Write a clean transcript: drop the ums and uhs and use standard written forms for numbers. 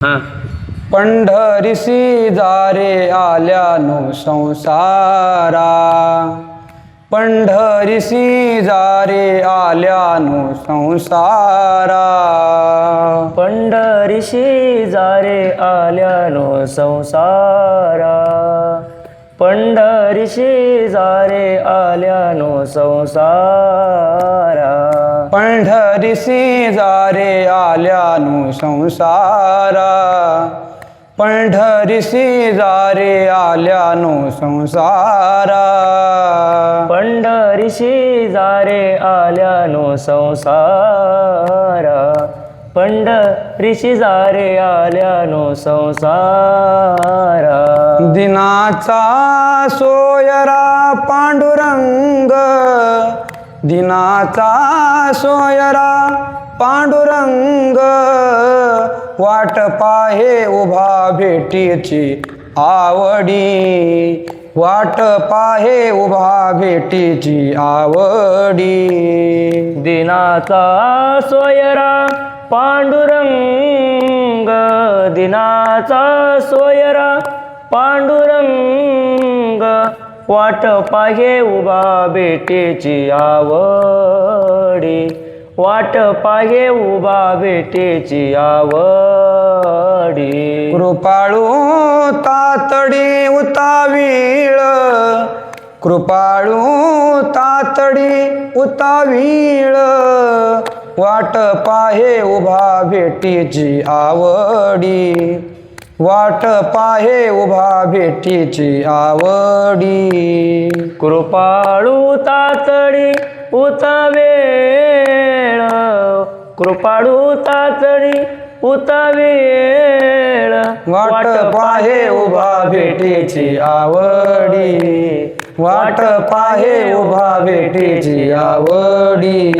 हा. पंढरीसी जारे आल्यानो संसारा, पंढरीसी जारे आल्यानो संसारा, पंढरीशी जारे आल्यानो संसारा, पंढरीशी जारे आल्यानो संसारा, पंढरीसी जारे आल्यानो संसारा, पंढरीसी जारे आल्यानो संसारा, पंढरीशी जारे आल्यानो संसारा, पंढरीशी जारे आल्यानो संसारा. दिनाचा सोयरा पांडुरंग, दिनाचा सोयरा पांडुरंग, वाट पाहे उभा भेटीची आवडी, वाट पाहे उभा भेटीची आवडी. दिनाचा सोयरा पांडुरंग, दिनाचा सोयरा पांडुरंग, वाट पाहे उभा भेटीची आवडी, वाट पाहे उभा भेटीची आवडी. कृपाळू तातडी उतावीळ, कृपाळू तातडी उतावीळ, वाट पाहे उभा भेटीची आवडी, वाट पाहे उभा भेटीची आवडी. कृपाळू तातडी उतावेळ, कृपाळू तातडी उतावेळ, वाट पाहे उभा भेटीची आवडी, वाट पाहे उभा भेटीची आवडी.